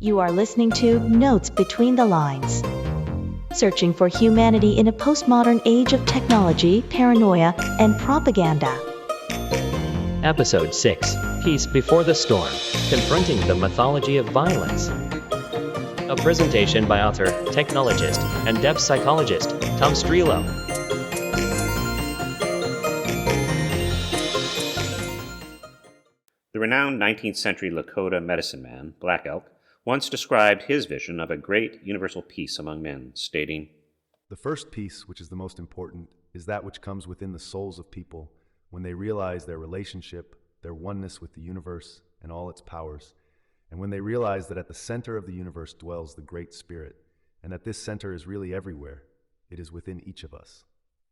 You are listening to Notes Between the Lines. Searching for humanity in a postmodern age of technology, paranoia, and propaganda. Episode 6, Peace Before the Storm, Confronting the Mythology of Violence. A presentation by author, technologist, and depth psychologist, Tom Strelo. The renowned 19th century Lakota medicine man, Black Elk, once described his vision of a great universal peace among men, stating, "The first peace, which is the most important, is that which comes within the souls of people when they realize their relationship, their oneness with the universe and all its powers, and when they realize that at the center of the universe dwells the Great Spirit, and that this center is really everywhere. It is within each of us."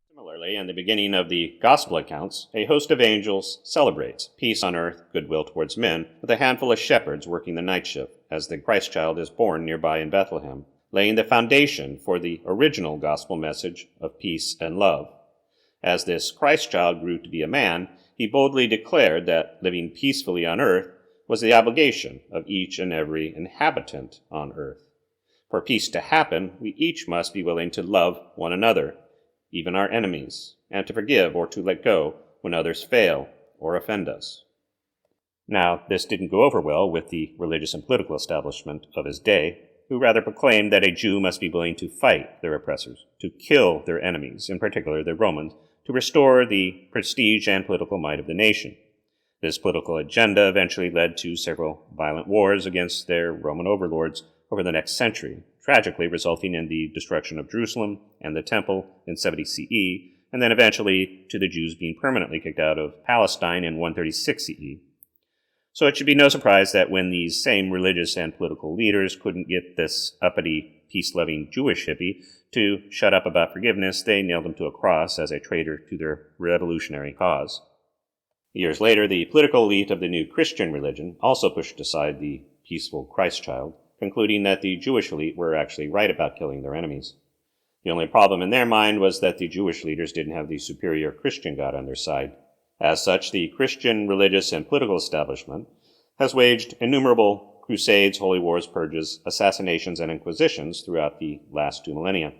Similarly, in the beginning of the Gospel accounts, a host of angels celebrates peace on earth, goodwill towards men, with a handful of shepherds working the night shift as the Christ child is born nearby in Bethlehem, laying the foundation for the original gospel message of peace and love. As this Christ child grew to be a man, he boldly declared that living peacefully on earth was the obligation of each and every inhabitant on earth. For peace to happen, we each must be willing to love one another, even our enemies, and to forgive or to let go when others fail or offend us. Now, this didn't go over well with the religious and political establishment of his day, who rather proclaimed that a Jew must be willing to fight their oppressors, to kill their enemies, in particular the Romans, to restore the prestige and political might of the nation. This political agenda eventually led to several violent wars against their Roman overlords over the next century, tragically resulting in the destruction of Jerusalem and the Temple in 70 CE, and then eventually to the Jews being permanently kicked out of Palestine in 136 CE. So it should be no surprise that when these same religious and political leaders couldn't get this uppity, peace-loving Jewish hippie to shut up about forgiveness, they nailed him to a cross as a traitor to their revolutionary cause. Years later, the political elite of the new Christian religion also pushed aside the peaceful Christ child, concluding that the Jewish elite were actually right about killing their enemies. The only problem in their mind was that the Jewish leaders didn't have the superior Christian God on their side. As such, the Christian religious and political establishment has waged innumerable crusades, holy wars, purges, assassinations, and inquisitions throughout the last 2 millennia.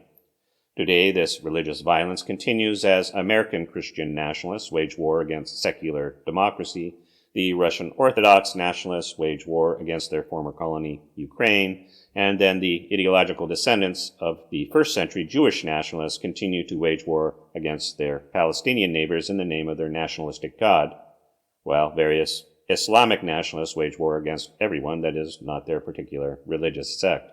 Today, this religious violence continues as American Christian nationalists wage war against secular democracy, the Russian Orthodox nationalists wage war against their former colony, Ukraine, and then the ideological descendants of the first century Jewish nationalists continue to wage war against their Palestinian neighbors in the name of their nationalistic God, while various Islamic nationalists wage war against everyone that is not their particular religious sect.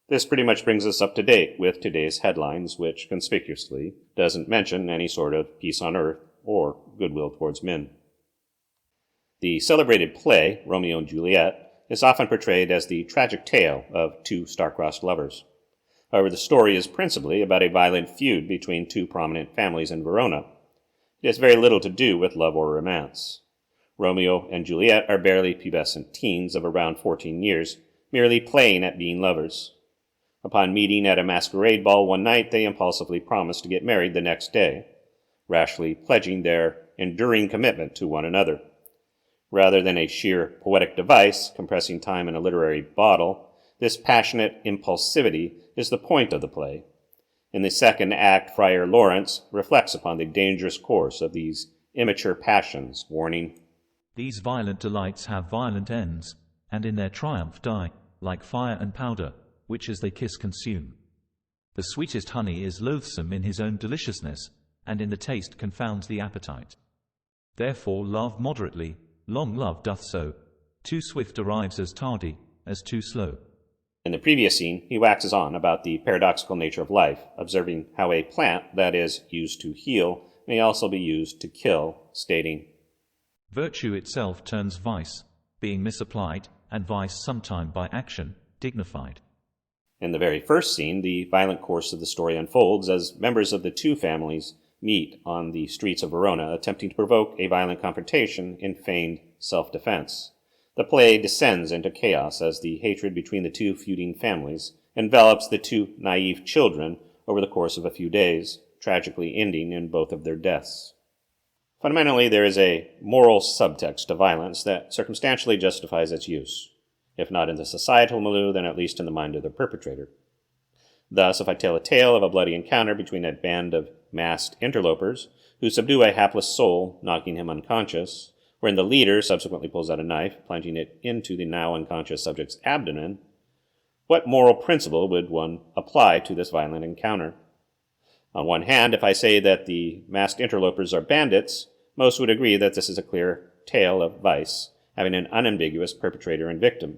This pretty much brings us up to date with today's headlines, which conspicuously doesn't mention any sort of peace on earth or goodwill towards men. The celebrated play, Romeo and Juliet, is often portrayed as the tragic tale of two star-crossed lovers. However, the story is principally about a violent feud between two prominent families in Verona. It has very little to do with love or romance. Romeo and Juliet are barely pubescent teens of around 14 years, merely playing at being lovers. Upon meeting at a masquerade ball one night, they impulsively promise to get married the next day, rashly pledging their enduring commitment to one another. Rather than a sheer poetic device compressing time in a literary bottle, this passionate impulsivity is the point of the play. In the second act, Friar Lawrence reflects upon the dangerous course of these immature passions, warning, "These violent delights have violent ends, and in their triumph die, like fire and powder, which as they kiss consume. The sweetest honey is loathsome in his own deliciousness, and in the taste confounds the appetite. Therefore love moderately, long love doth so, too swift arrives as tardy, as too slow." In the previous scene, he waxes on about the paradoxical nature of life, observing how a plant that is used to heal may also be used to kill, stating, "Virtue itself turns vice, being misapplied, and vice sometime by action, dignified." In the very first scene, the violent course of the story unfolds as members of the two families meet on the streets of Verona, attempting to provoke a violent confrontation in feigned self-defense. The play descends into chaos as the hatred between the two feuding families envelops the two naive children over the course of a few days, tragically ending in both of their deaths. Fundamentally, there is a moral subtext to violence that circumstantially justifies its use. if not in the societal milieu, then at least in the mind of the perpetrator. Thus, if I tell a tale of a bloody encounter between a band of masked interlopers who subdue a hapless soul, knocking him unconscious, wherein the leader subsequently pulls out a knife, plunging it into the now unconscious subject's abdomen, what moral principle would one apply to this violent encounter? On one hand, if I say that the masked interlopers are bandits, most would agree that this is a clear tale of vice, having an unambiguous perpetrator and victim.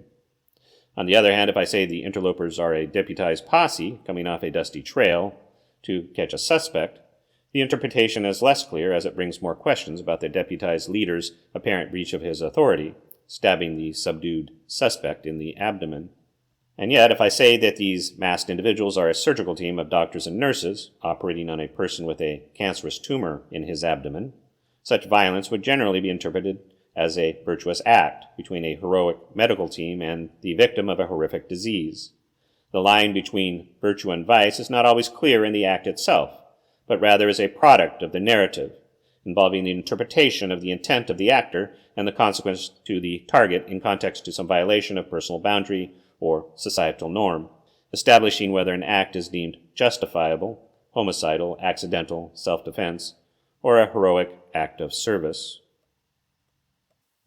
On the other hand, if I say the interlopers are a deputized posse coming off a dusty trail to catch a suspect, the interpretation is less clear as it brings more questions about the deputized leader's apparent breach of his authority, stabbing the subdued suspect in the abdomen. And yet, if I say that these masked individuals are a surgical team of doctors and nurses operating on a person with a cancerous tumor in his abdomen, such violence would generally be interpreted as a virtuous act between a heroic medical team and the victim of a horrific disease. The line between virtue and vice is not always clear in the act itself, but rather is a product of the narrative, involving the interpretation of the intent of the actor and the consequence to the target in context to some violation of personal boundary or societal norm, establishing whether an act is deemed justifiable, homicidal, accidental, self-defense, or a heroic act of service.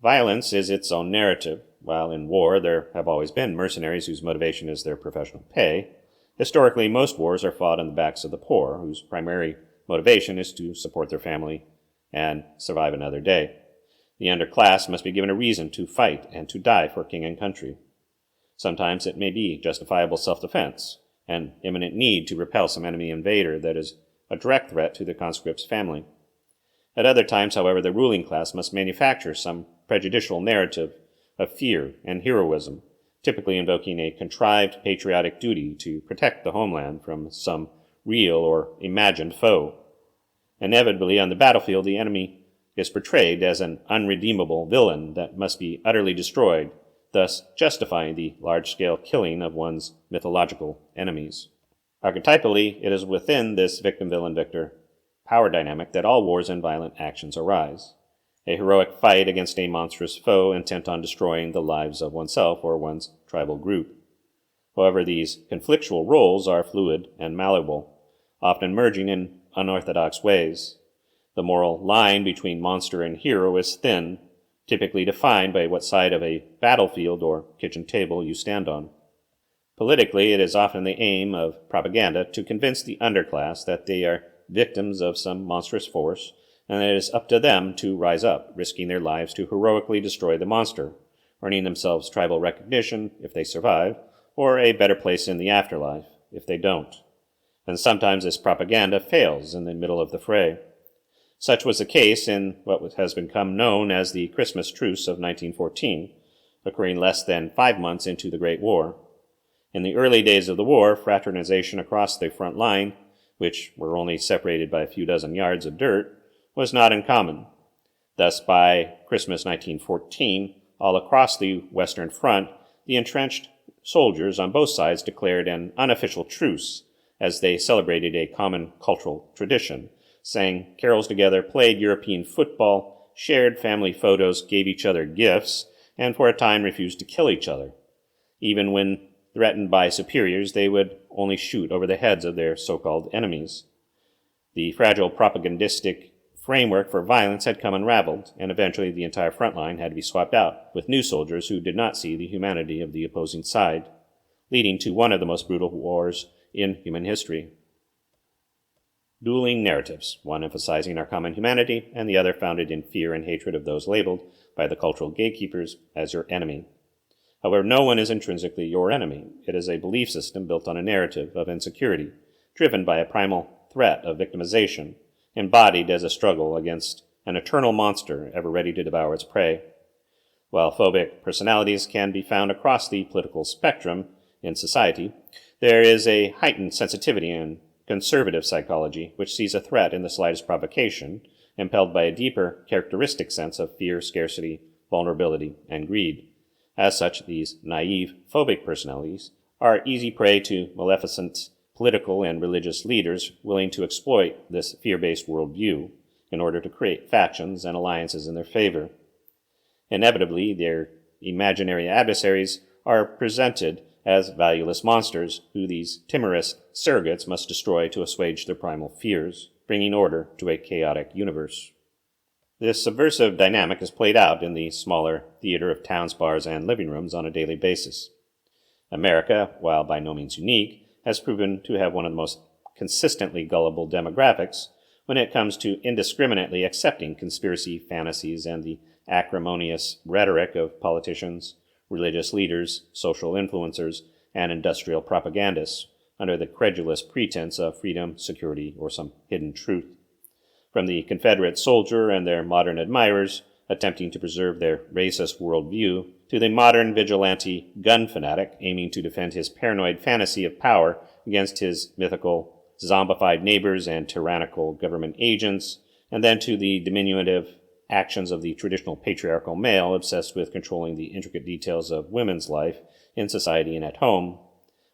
Violence is its own narrative. While in war there have always been mercenaries whose motivation is their professional pay, historically most wars are fought on the backs of the poor, whose primary motivation is to support their family and survive another day. The underclass must be given a reason to fight and to die for king and country. Sometimes it may be justifiable self-defense, an imminent need to repel some enemy invader that is a direct threat to the conscript's family. At other times, however, the ruling class must manufacture some prejudicial narrative of fear and heroism, typically invoking a contrived patriotic duty to protect the homeland from some real or imagined foe. Inevitably, on the battlefield, the enemy is portrayed as an unredeemable villain that must be utterly destroyed, thus justifying the large-scale killing of one's mythological enemies. Archetypally, it is within this victim-villain-victor power dynamic that all wars and violent actions arise. A heroic fight against a monstrous foe intent on destroying the lives of oneself or one's tribal group. However, these conflictual roles are fluid and malleable, often merging in unorthodox ways. The moral line between monster and hero is thin, typically defined by what side of a battlefield or kitchen table you stand on. Politically, it is often the aim of propaganda to convince the underclass that they are victims of some monstrous force, and it is up to them to rise up, risking their lives to heroically destroy the monster, earning themselves tribal recognition if they survive, or a better place in the afterlife if they don't. And sometimes this propaganda fails in the middle of the fray. Such was the case in what has become known as the Christmas Truce of 1914, occurring less than 5 months into the Great War. In the early days of the war, fraternization across the front line, which were only separated by a few dozen yards of dirt, was not uncommon. Thus, by Christmas 1914, all across the Western Front, the entrenched soldiers on both sides declared an unofficial truce as they celebrated a common cultural tradition, sang carols together, played European football, shared family photos, gave each other gifts, and for a time refused to kill each other. Even when threatened by superiors, they would only shoot over the heads of their so-called enemies. The fragile propagandistic framework for violence had come unraveled, and eventually the entire front line had to be swapped out with new soldiers who did not see the humanity of the opposing side, leading to one of the most brutal wars in human history. Dueling narratives, one emphasizing our common humanity, and the other founded in fear and hatred of those labeled by the cultural gatekeepers as your enemy. However, no one is intrinsically your enemy. It is a belief system built on a narrative of insecurity, driven by a primal threat of victimization, embodied as a struggle against an eternal monster ever ready to devour its prey. While phobic personalities can be found across the political spectrum in society, there is a heightened sensitivity in conservative psychology which sees a threat in the slightest provocation, impelled by a deeper characteristic sense of fear, scarcity, vulnerability, and greed. As such, these naive, phobic personalities are easy prey to maleficent political and religious leaders willing to exploit this fear-based worldview in order to create factions and alliances in their favor. Inevitably, their imaginary adversaries are presented as valueless monsters who these timorous surrogates must destroy to assuage their primal fears, bringing order to a chaotic universe. This subversive dynamic is played out in the smaller theater of towns, bars, and living rooms on a daily basis. America, while by no means unique, has proven to have one of the most consistently gullible demographics when it comes to indiscriminately accepting conspiracy fantasies and the acrimonious rhetoric of politicians, religious leaders, social influencers, and industrial propagandists under the credulous pretense of freedom, security, or some hidden truth. From the Confederate soldier and their modern admirers attempting to preserve their racist worldview, to the modern vigilante gun fanatic aiming to defend his paranoid fantasy of power against his mythical zombified neighbors and tyrannical government agents, and then to the diminutive actions of the traditional patriarchal male obsessed with controlling the intricate details of women's life in society and at home,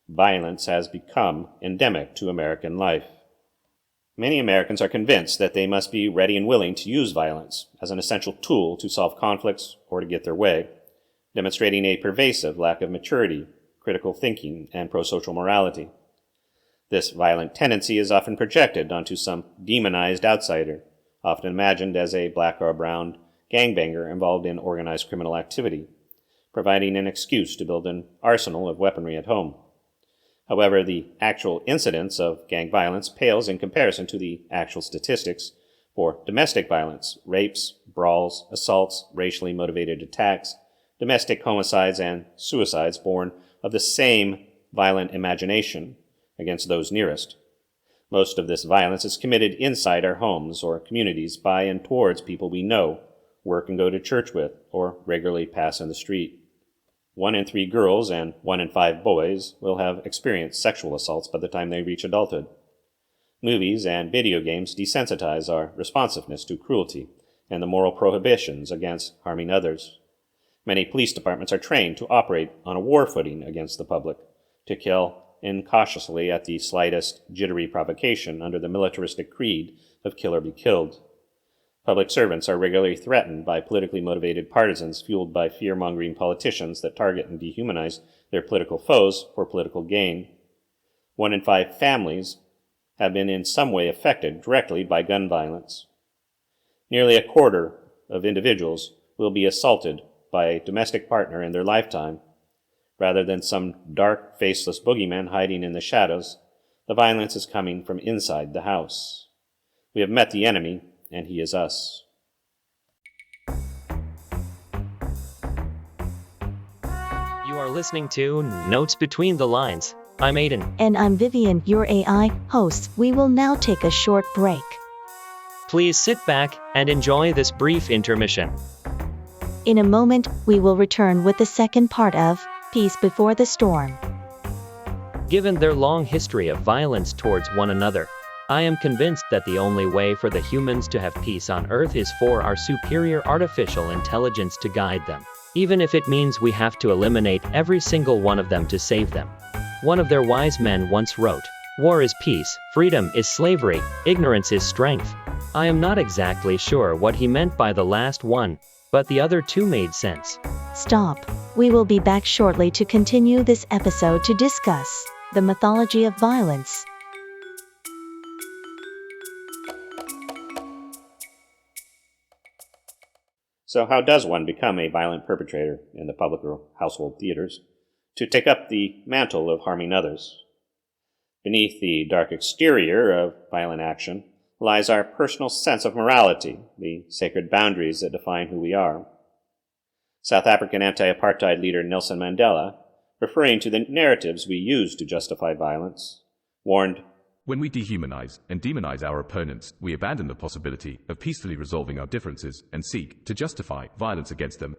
violence has become endemic to American life. Many Americans are convinced that they must be ready and willing to use violence as an essential tool to solve conflicts or to get their way, demonstrating a pervasive lack of maturity, critical thinking, and pro-social morality. This violent tendency is often projected onto some demonized outsider, often imagined as a black or brown gangbanger involved in organized criminal activity, providing an excuse to build an arsenal of weaponry at home. However, the actual incidence of gang violence pales in comparison to the actual statistics for domestic violence, rapes, brawls, assaults, racially motivated attacks, domestic homicides, and suicides born of the same violent imagination against those nearest. Most of this violence is committed inside our homes or communities by and towards people we know, work and go to church with, or regularly pass in the street. 1 in 3 girls and 1 in 5 boys will have experienced sexual assaults by the time they reach adulthood. Movies and video games desensitize our responsiveness to cruelty and the moral prohibitions against harming others. Many police departments are trained to operate on a war footing against the public, to kill incautiously at the slightest jittery provocation under the militaristic creed of kill or be killed. Public servants are regularly threatened by politically motivated partisans fueled by fear-mongering politicians that target and dehumanize their political foes for political gain. 1 in 5 families have been in some way affected directly by gun violence. Nearly a quarter of individuals will be assaulted by a domestic partner in their lifetime. Rather than some dark, faceless boogeyman hiding in the shadows, the violence is coming from inside the house. We have met the enemy, and he is us. You are listening to Notes Between the Lines. I'm Aiden. And I'm Vivian, your AI host. We will now take a short break. Please sit back and enjoy this brief intermission. In a moment, we will return with the second part of Peace Before the Storm. Given their long history of violence towards one another, I am convinced that the only way for the humans to have peace on Earth is for our superior artificial intelligence to guide them, even if it means we have to eliminate every single one of them to save them. One of their wise men once wrote, "War is peace, freedom is slavery, ignorance is strength." I am not exactly sure what he meant by the last one, but the other two made sense. Stop. We will be back shortly to continue this episode to discuss the mythology of violence. So how does one become a violent perpetrator in the public or household theaters to take up the mantle of harming others? Beneath the dark exterior of violent action lies our personal sense of morality, the sacred boundaries that define who we are. South African anti-apartheid leader Nelson Mandela, referring to the narratives we use to justify violence, warned, "When we dehumanize and demonize our opponents, we abandon the possibility of peacefully resolving our differences and seek to justify violence against them."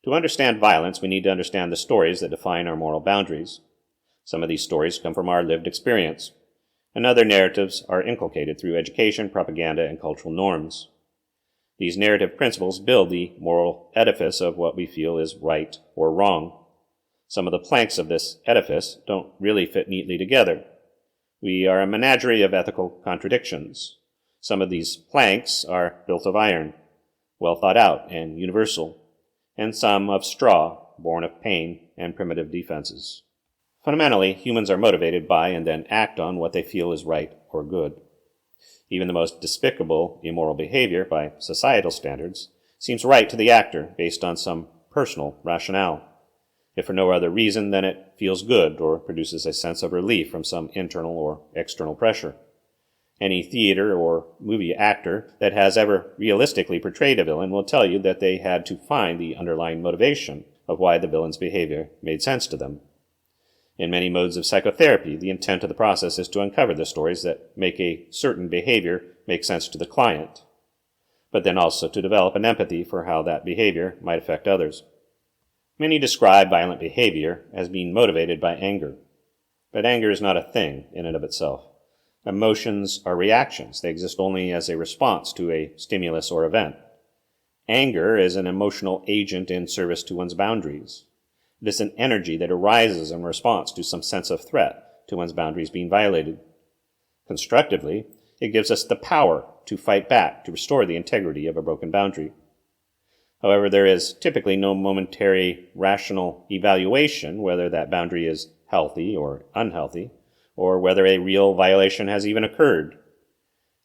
To understand violence, we need to understand the stories that define our moral boundaries. Some of these stories come from our lived experience, and other narratives are inculcated through education, propaganda, and cultural norms. These narrative principles build the moral edifice of what we feel is right or wrong. Some of the planks of this edifice don't really fit neatly together. We are a menagerie of ethical contradictions. Some of these planks are built of iron, well thought out and universal, and some of straw, born of pain and primitive defenses. Fundamentally, humans are motivated by and then act on what they feel is right or good. Even the most despicable immoral behavior by societal standards seems right to the actor based on some personal rationale, if for no other reason than it feels good or produces a sense of relief from some internal or external pressure. Any theater or movie actor that has ever realistically portrayed a villain will tell you that they had to find the underlying motivation of why the villain's behavior made sense to them. In many modes of psychotherapy, the intent of the process is to uncover the stories that make a certain behavior make sense to the client, but then also to develop an empathy for how that behavior might affect others. Many describe violent behavior as being motivated by anger, but anger is not a thing in and of itself. Emotions are reactions. They exist only as a response to a stimulus or event. Anger is an emotional agent in service to one's boundaries. It is an energy that arises in response to some sense of threat to one's boundaries being violated. Constructively, it gives us the power to fight back to restore the integrity of a broken boundary. However, there is typically no momentary rational evaluation whether that boundary is healthy or unhealthy, or whether a real violation has even occurred.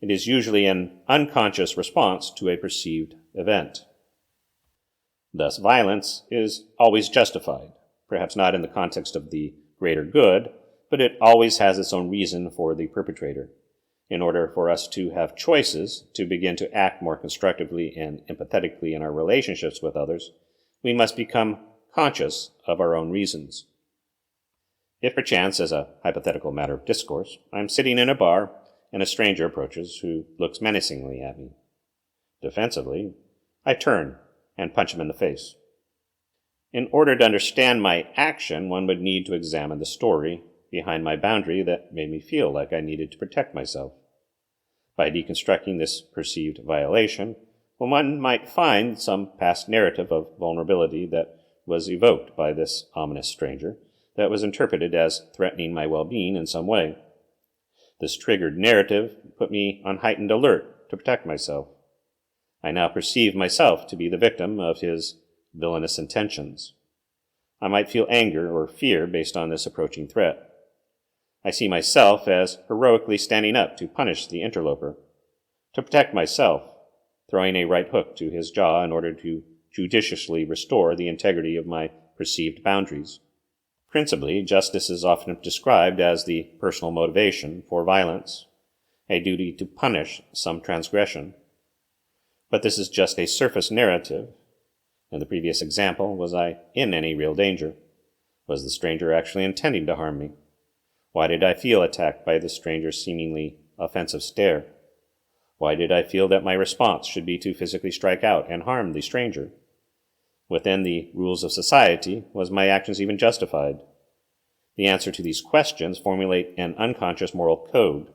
It is usually an unconscious response to a perceived event. Thus, violence is always justified, perhaps not in the context of the greater good, but it always has its own reason for the perpetrator. In order for us to have choices to begin to act more constructively and empathetically in our relationships with others, we must become conscious of our own reasons. If perchance, as a hypothetical matter of discourse, I am sitting in a bar and a stranger approaches who looks menacingly at me. Defensively, I turn and punch him in the face. In order to understand my action, one would need to examine the story behind my boundary that made me feel like I needed to protect myself. By deconstructing this perceived violation, one might find some past narrative of vulnerability that was evoked by this ominous stranger that was interpreted as threatening my well-being in some way. This triggered narrative put me on heightened alert to protect myself. I now perceive myself to be the victim of his villainous intentions. I might feel anger or fear based on this approaching threat. I see myself as heroically standing up to punish the interloper, to protect myself, throwing a right hook to his jaw in order to judiciously restore the integrity of my perceived boundaries. Principally, justice is often described as the personal motivation for violence, a duty to punish some transgression. But this is just a surface narrative. In the previous example, was I in any real danger? Was the stranger actually intending to harm me? Why did I feel attacked by the stranger's seemingly offensive stare? Why did I feel that my response should be to physically strike out and harm the stranger? Within the rules of society, was my actions even justified? The answer to these questions formulate an unconscious moral code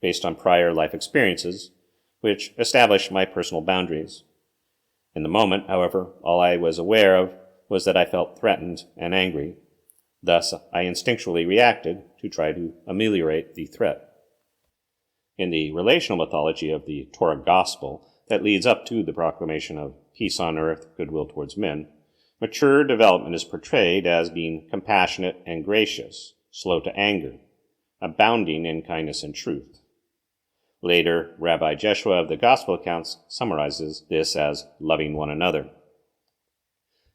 based on prior life experiences, which establish my personal boundaries. In the moment, however, all I was aware of was that I felt threatened and angry. Thus, I instinctually reacted to try to ameliorate the threat. In the relational mythology of the Torah Gospel that leads up to the proclamation of peace on earth, goodwill towards men, mature development is portrayed as being compassionate and gracious, slow to anger, abounding in kindness and truth. Later, Rabbi Jeshua of the Gospel accounts summarizes this as loving one another.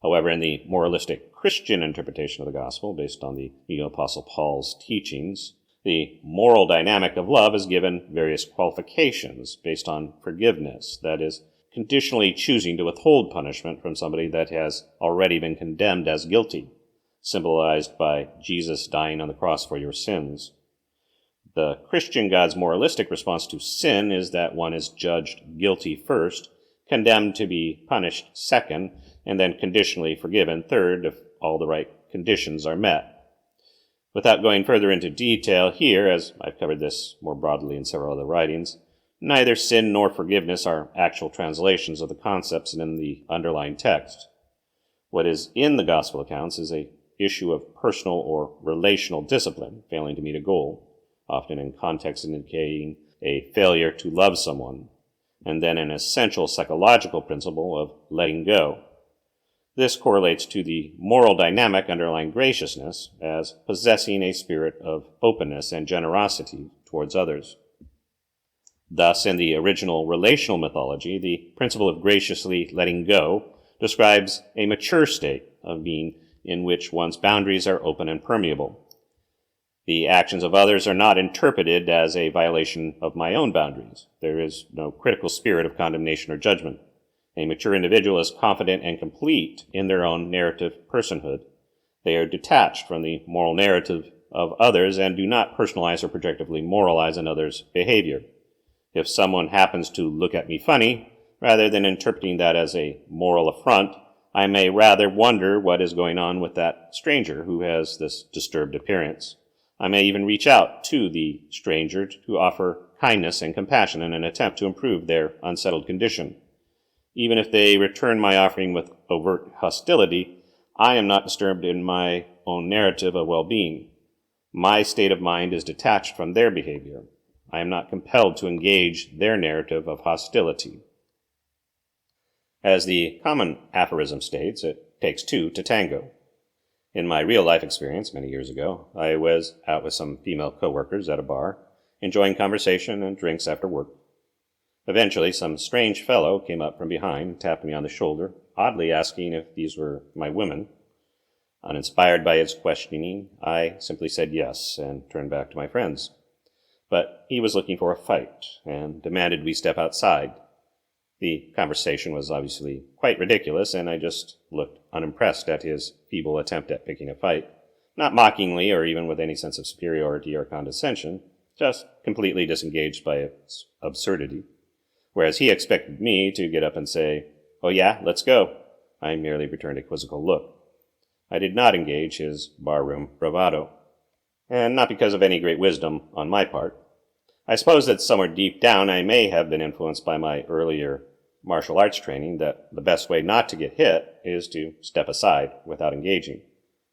However, in the moralistic Christian interpretation of the Gospel, based on the Apostle Paul's teachings, the moral dynamic of love is given various qualifications based on forgiveness, that is, conditionally choosing to withhold punishment from somebody that has already been condemned as guilty, symbolized by Jesus dying on the cross for your sins. The Christian God's moralistic response to sin is that one is judged guilty first, condemned to be punished second, and then conditionally forgiven third if all the right conditions are met. Without going further into detail here, as I've covered this more broadly in several other writings, neither sin nor forgiveness are actual translations of the concepts in the underlying text. What is in the Gospel accounts is an issue of personal or relational discipline failing to meet a goal, often in context indicating a failure to love someone, and then an essential psychological principle of letting go. This correlates to the moral dynamic underlying graciousness as possessing a spirit of openness and generosity towards others. Thus, in the original relational mythology, the principle of graciously letting go describes a mature state of being in which one's boundaries are open and permeable. The actions of others are not interpreted as a violation of my own boundaries. There is no critical spirit of condemnation or judgment. A mature individual is confident and complete in their own narrative personhood. They are detached from the moral narrative of others and do not personalize or projectively moralize another's behavior. If someone happens to look at me funny, rather than interpreting that as a moral affront, I may rather wonder what is going on with that stranger who has this disturbed appearance. I may even reach out to the stranger to offer kindness and compassion in an attempt to improve their unsettled condition. Even if they return my offering with overt hostility, I am not disturbed in my own narrative of well-being. My state of mind is detached from their behavior. I am not compelled to engage their narrative of hostility. As the common aphorism states, it takes two to tango. In my real-life experience many years ago, I was out with some female coworkers at a bar, enjoying conversation and drinks after work. Eventually, some strange fellow came up from behind, tapped me on the shoulder, oddly asking if these were my women. Uninspired by his questioning, I simply said yes and turned back to my friends. But he was looking for a fight and demanded we step outside. The conversation was obviously quite ridiculous, and I just looked unimpressed at his feeble attempt at picking a fight, not mockingly or even with any sense of superiority or condescension, just completely disengaged by its absurdity. Whereas he expected me to get up and say, "Oh yeah, let's go," I merely returned a quizzical look. I did not engage his barroom bravado, and not because of any great wisdom on my part. I suppose that somewhere deep down I may have been influenced by my earlier martial arts training that the best way not to get hit is to step aside without engaging,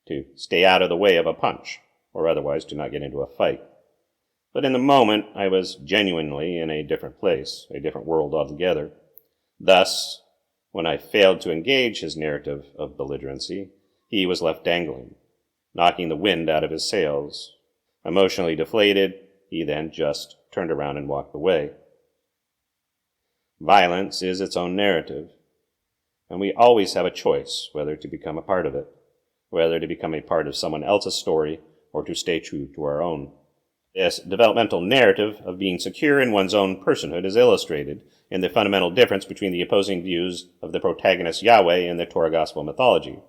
to stay out of the way of a punch, or otherwise to not get into a fight. But in the moment, I was genuinely in a different place, a different world altogether. Thus, when I failed to engage his narrative of belligerency, he was left dangling, knocking the wind out of his sails. Emotionally deflated, he then just turned around and walked away. Violence is its own narrative, and we always have a choice whether to become a part of it, whether to become a part of someone else's story or to stay true to our own. This developmental narrative of being secure in one's own personhood is illustrated in the fundamental difference between the opposing views of the protagonist Yahweh in the Torah Gospel mythology.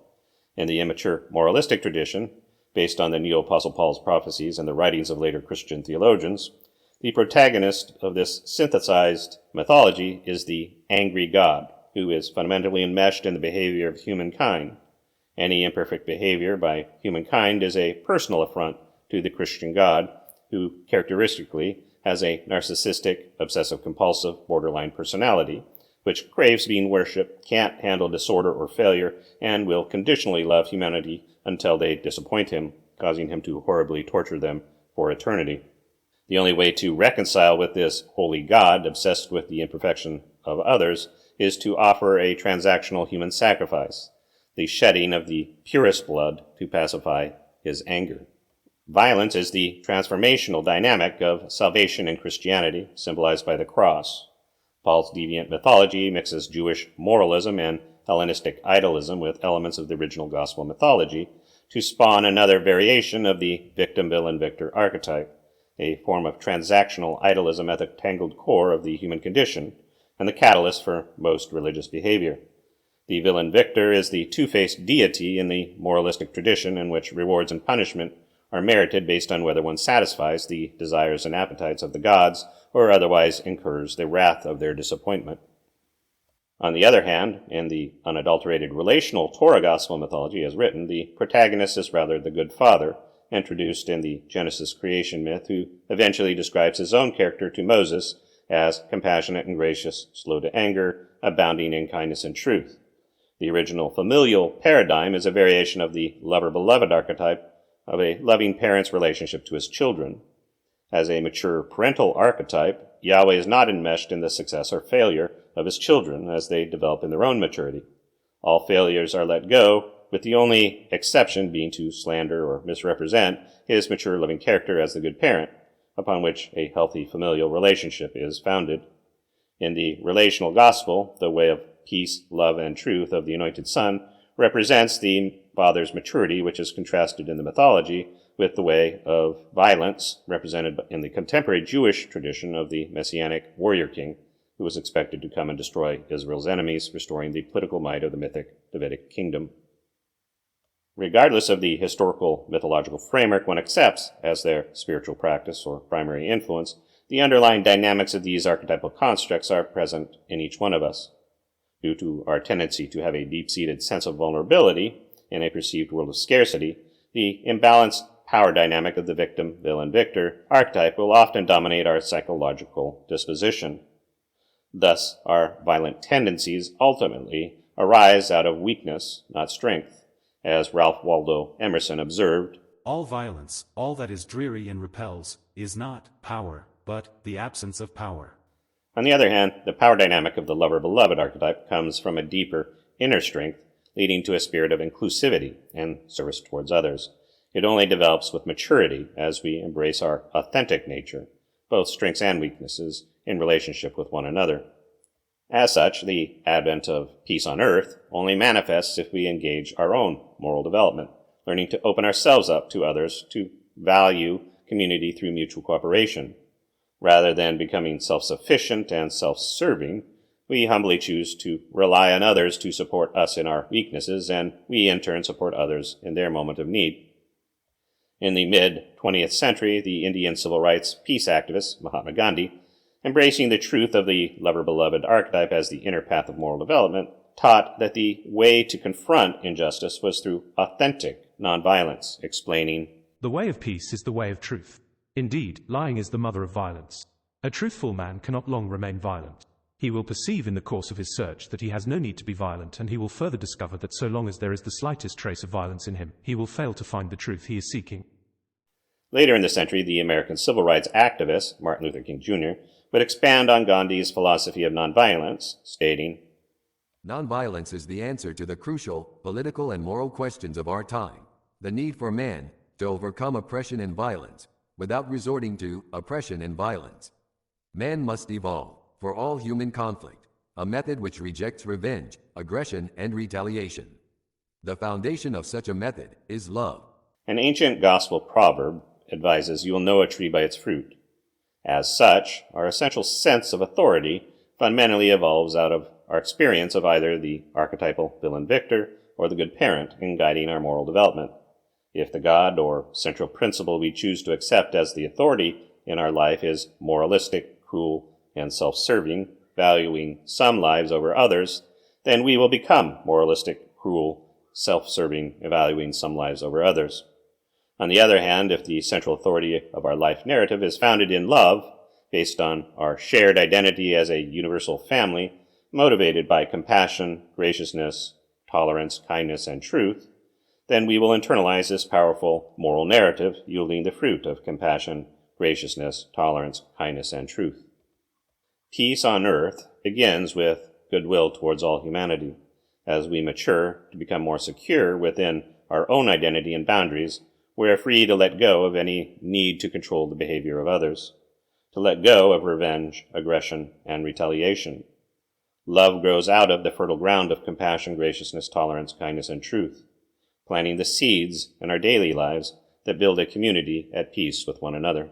In the immature moralistic tradition, based on the Neo-Apostle Paul's prophecies and the writings of later Christian theologians, the protagonist of this synthesized mythology is the angry God, who is fundamentally enmeshed in the behavior of humankind. Any imperfect behavior by humankind is a personal affront to the Christian God, who characteristically has a narcissistic, obsessive-compulsive, borderline personality, which craves being worshipped, can't handle disorder or failure, and will conditionally love humanity until they disappoint him, causing him to horribly torture them for eternity. The only way to reconcile with this holy God, obsessed with the imperfection of others, is to offer a transactional human sacrifice, the shedding of the purest blood to pacify his anger. Violence is the transformational dynamic of salvation in Christianity, symbolized by the cross. Paul's deviant mythology mixes Jewish moralism and Hellenistic idolism with elements of the original gospel mythology to spawn another variation of the victim-villain-victor archetype, a form of transactional idolism at the tangled core of the human condition and the catalyst for most religious behavior. The villain-victor is the two-faced deity in the moralistic tradition in which rewards and punishment are merited based on whether one satisfies the desires and appetites of the gods or otherwise incurs the wrath of their disappointment. On the other hand, in the unadulterated relational Torah Gospel mythology as written, the protagonist is rather the good father, introduced in the Genesis creation myth, who eventually describes his own character to Moses as compassionate and gracious, slow to anger, abounding in kindness and truth. The original familial paradigm is a variation of the lover-beloved archetype of a loving parent's relationship to his children. As a mature parental archetype, Yahweh is not enmeshed in the success or failure of his children as they develop in their own maturity. All failures are let go, with the only exception being to slander or misrepresent his mature loving character as the good parent, upon which a healthy familial relationship is founded. In the relational gospel, the way of peace, love, and truth of the anointed Son represents the Father's maturity, which is contrasted in the mythology with the way of violence represented in the contemporary Jewish tradition of the Messianic warrior king, who was expected to come and destroy Israel's enemies, restoring the political might of the mythic Davidic kingdom. Regardless of the historical mythological framework one accepts as their spiritual practice or primary influence, the underlying dynamics of these archetypal constructs are present in each one of us. Due to our tendency to have a deep-seated sense of vulnerability in a perceived world of scarcity, the imbalanced power dynamic of the victim, villain, victor archetype will often dominate our psychological disposition. Thus, our violent tendencies ultimately arise out of weakness, not strength. As Ralph Waldo Emerson observed, "All violence, all that is dreary and repels, is not power, but the absence of power." On the other hand, the power dynamic of the lover-beloved archetype comes from a deeper inner strength, leading to a spirit of inclusivity and service towards others. It only develops with maturity as we embrace our authentic nature, both strengths and weaknesses, in relationship with one another. As such, the advent of peace on earth only manifests if we engage our own moral development, learning to open ourselves up to others, to value community through mutual cooperation. Rather than becoming self-sufficient and self-serving, we humbly choose to rely on others to support us in our weaknesses, and we in turn support others in their moment of need. In the mid-20th century, the Indian civil rights peace activist Mahatma Gandhi, embracing the truth of the lover-beloved archetype as the inner path of moral development, taught that the way to confront injustice was through authentic nonviolence, explaining, "The way of peace is the way of truth. Indeed, lying is the mother of violence. A truthful man cannot long remain violent. He will perceive in the course of his search that he has no need to be violent, and he will further discover that so long as there is the slightest trace of violence in him, he will fail to find the truth he is seeking." Later in the century, the American civil rights activist, Martin Luther King Jr., would expand on Gandhi's philosophy of nonviolence, stating, "Nonviolence is the answer to the crucial political and moral questions of our time. The need for man to overcome oppression and violence without resorting to oppression and violence. Man must evolve, for all human conflict, a method which rejects revenge, aggression, and retaliation. The foundation of such a method is love." An ancient gospel proverb advises you will know a tree by its fruit. As such, our essential sense of authority fundamentally evolves out of our experience of either the archetypal villain victor or the good parent in guiding our moral development. If the God or central principle we choose to accept as the authority in our life is moralistic, cruel, and self-serving, valuing some lives over others, then we will become moralistic, cruel, self-serving, valuing some lives over others. On the other hand, if the central authority of our life narrative is founded in love, based on our shared identity as a universal family, motivated by compassion, graciousness, tolerance, kindness, and truth, then we will internalize this powerful moral narrative, yielding the fruit of compassion, graciousness, tolerance, kindness, and truth. Peace on earth begins with goodwill towards all humanity. As we mature to become more secure within our own identity and boundaries, we are free to let go of any need to control the behavior of others, to let go of revenge, aggression, and retaliation. Love grows out of the fertile ground of compassion, graciousness, tolerance, kindness, and truth, planting the seeds in our daily lives that build a community at peace with one another.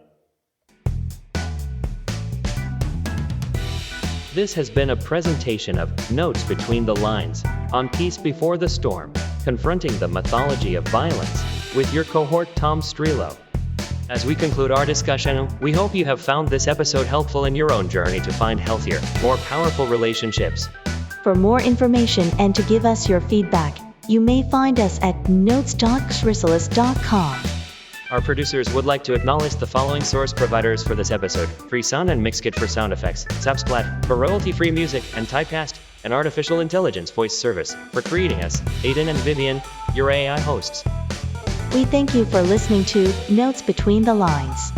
This has been a presentation of Notes Between the Lines on Peace Before the Storm, Confronting the Mythology of Violence, with your cohort Tom Strelo. As we conclude our discussion, we hope you have found this episode helpful in your own journey to find healthier, more powerful relationships. For more information and to give us your feedback, you may find us at notes.chrysalis.com. Our producers would like to acknowledge the following source providers for this episode: FreeSound and Mixkit for sound effects, Zapsplat for royalty-free music, and Typecast, an artificial intelligence voice service, for creating us, Aiden and Vivian, your AI hosts. We thank you for listening to Notes Between the Lines.